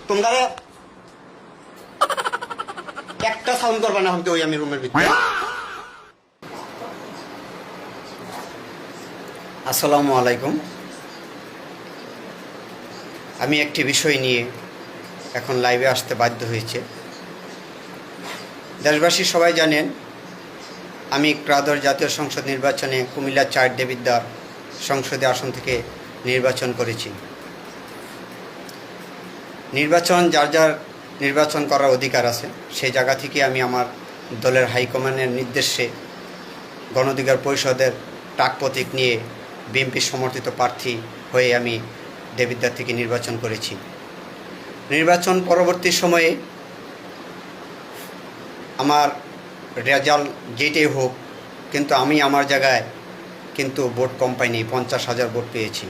তোমরা একটা সাউন্ড করবা না হয়তো ওই আমি রুমের ভিতরে। আসসালামু আলাইকুম। আমি একটি বিষয় নিয়ে এখন লাইভে আসতে বাধ্য হয়েছে। দেশবাসী সবাই জানেন আমি ত্রয়োদশ জাতীয় সংসদ নির্বাচনে কুমিল্লা ৪ দেবিদ্বার সংসদীয় আসন থেকে নির্বাচন করেছি। নির্বাচন যার যার নির্বাচন করার অধিকার আছে, সেই জায়গা থেকে আমি আমার দলের হাইকমান্ডের নির্দেশে গণ অধিকার পরিষদের টাক প্রতীক নিয়ে বিএনপি সমর্থিত প্রার্থী হয়ে আমি দেবিদ্বার থেকে নির্বাচন করেছি। নির্বাচন পরবর্তী সময়ে আমার রেজাল্ট যেটাই হোক, কিন্তু আমি আমার জায়গায় কিন্তু ভোট কম পাইনি, 50,000 ভোট পেয়েছি।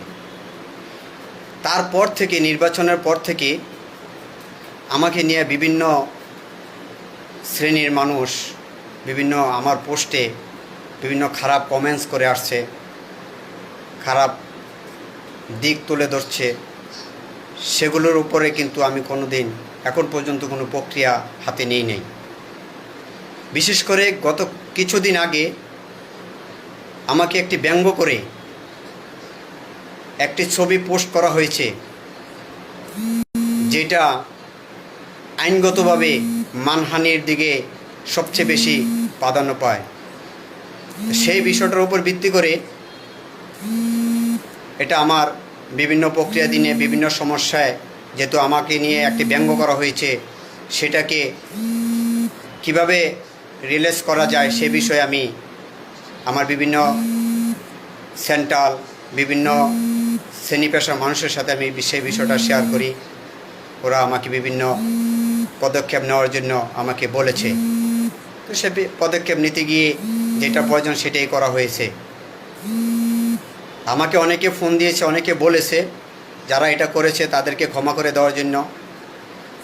তারপর থেকে নির্বাচনের পর থেকে আমাকে নিয়ে বিভিন্ন শ্রেণীর মানুষ বিভিন্ন আমার পোস্টে বিভিন্ন খারাপ কমেন্টস করে আসছে, খারাপ দিক তুলে ধরছে। সেগুলোর উপরে কিন্তু আমি কোনো দিন এখন পর্যন্ত কোনো প্রক্রিয়া হাতে নেই নাই। বিশেষ করে গত কিছুদিন আগে আমাকে একটি ব্যঙ্গ করে একটি ছবি পোস্ট করা হয়েছে, যেটা আইনগতভাবে মানহানির দিকে সবচেয়ে বেশি প্রাধান্য পায়। সেই বিষয়টার উপর ভিত্তি করে এটা আমার বিভিন্ন প্রক্রিয়া দিনে বিভিন্ন সমস্যায়, যেহেতু আমাকে নিয়ে একটি ব্যঙ্গ করা হয়েছে, সেটাকে কিভাবে রিলিজ করা যায় সে বিষয়ে আমি আমার বিভিন্ন সেন্ট্রাল বিভিন্ন শ্রেণী পেশার মানুষের সাথে আমি সেই বিষয়টা শেয়ার করি। ওরা আমাকে বিভিন্ন পদক্ষেপ নেওয়ার জন্য আমাকে বলেছে। তো সে পদক্ষেপ নিতে গিয়ে যেটা প্রয়োজন সেটাই করা হয়েছে। আমাকে অনেকে ফোন দিয়েছে, অনেকে বলেছে যারা এটা করেছে তাদেরকে ক্ষমা করে দেওয়ার জন্য।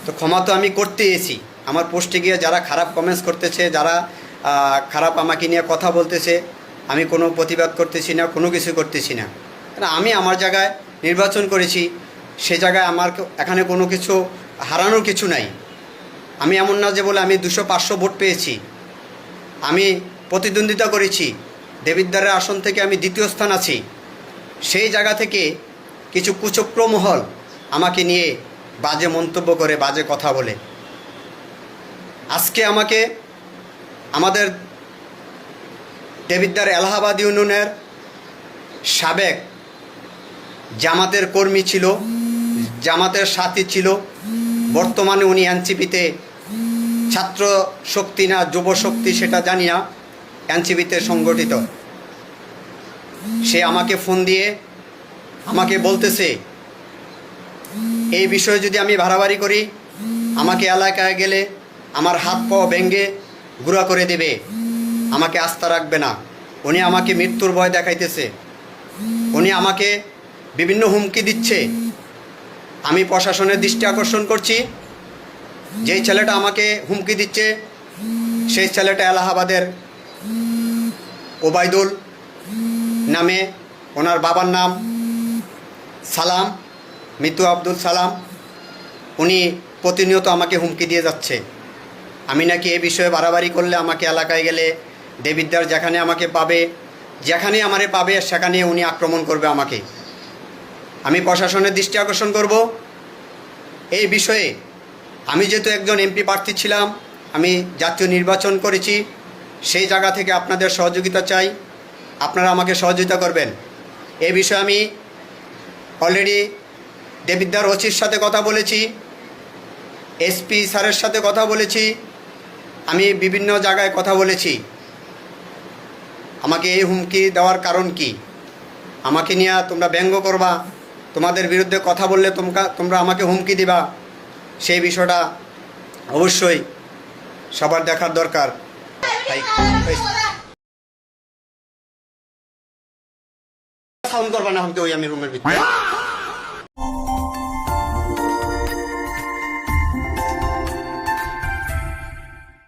তো ক্ষমা তো আমি করতে এসেছি। আমার পোস্টে গিয়ে যারা খারাপ কমেন্টস করতেছে, যারা খারাপ আমাকে নিয়ে কথা বলতেছে, আমি কোনো প্রতিবাদ করতেছি না, কোনো কিছু করতেছি না। কারণ আমি আমার জায়গায় নির্বাচন করেছি, সে জায়গায় আমার এখানে কোনো কিছু হারানোর কিছু নাই। আমি এমন না যে বলে আমি 200-500 ভোট পেয়েছি। আমি প্রতিদ্বন্দ্বিতা করেছি, দেবিদ্বারের আসন থেকে আমি দ্বিতীয় স্থান আছি। সেই জায়গা থেকে কিছু কুচক্র মহল আমাকে নিয়ে বাজে মন্তব্য করে, বাজে কথা বলে আজকে আমাকে আমাদের দেবিদ্বার এলাহাবাদ ইউনিয়নের সাবেক জামাতের কর্মী ছিল, জামাতের সাথী ছিল, বর্তমানে উনি এনসিপিতে ছাত্র শক্তি না যুব শক্তি সেটা জানি না, এনসিপিতে সংগঠিত। সে আমাকে ফোন দিয়ে আমাকে বলতেছে এই বিষয়ে যদি আমি বাড়াবাড়ি করি, আমাকে এলাকায় গেলে আমার হাত পা ভেঙে গুঁড়া করে দেবে, আমাকে আস্থা রাখবে না। উনি আমাকে মৃত্যুর ভয় দেখাইতেছে, উনি আমাকে বিভিন্ন হুমকি দিচ্ছে। আমি প্রশাসনের দৃষ্টি আকর্ষণ করছি, যেই ছেলেটা আমাকে হুমকি দিচ্ছে সেই ছেলেটা এলাহাবাদের ওবায়দুল নামে, ওনার বাবার নাম সালাম, মিতু আব্দুল সালাম। উনি প্রতিনিয়ত আমাকে হুমকি দিয়ে যাচ্ছে। আমি নাকি এ বিষয়ে বাড়াবাড়ি করলে আমাকে এলাকায় গেলে দেবিদ্বার যেখানে আমাকে পাবে, যেখানে আমারে পাবে সেখানে উনি আক্রমণ করবে আমাকে। আমি প্রশাসনের দৃষ্টি আকর্ষণ করব এই বিষয়ে। আমি যেহেতু একজন এমপি প্রার্থী ছিলাম, আমি জাতীয় নির্বাচন করেছি, সেই জায়গা থেকে আপনাদের সহযোগিতা চাই। আপনারা আমাকে সহযোগিতা করবেন। এই বিষয়ে আমি অলরেডি দেবিদ্বার ওসির সাথে কথা বলেছি, এসপি স্যারের সাথে কথা বলেছি, আমি বিভিন্ন জায়গায় কথা বলেছি। আমাকে এই হুমকি দেওয়ার কারণ কি? আমাকে নিয়ে তোমরা ব্যঙ্গ করবা, তোমাদের বিরুদ্ধে কথা বললে তোমরা আমাকে হুমকি দিবা, সেই বিষয়টা অবশ্যই সবার দেখার দরকার। সাউন্ড করবা না হয়তো ওই আমি রুমের ভিতরে।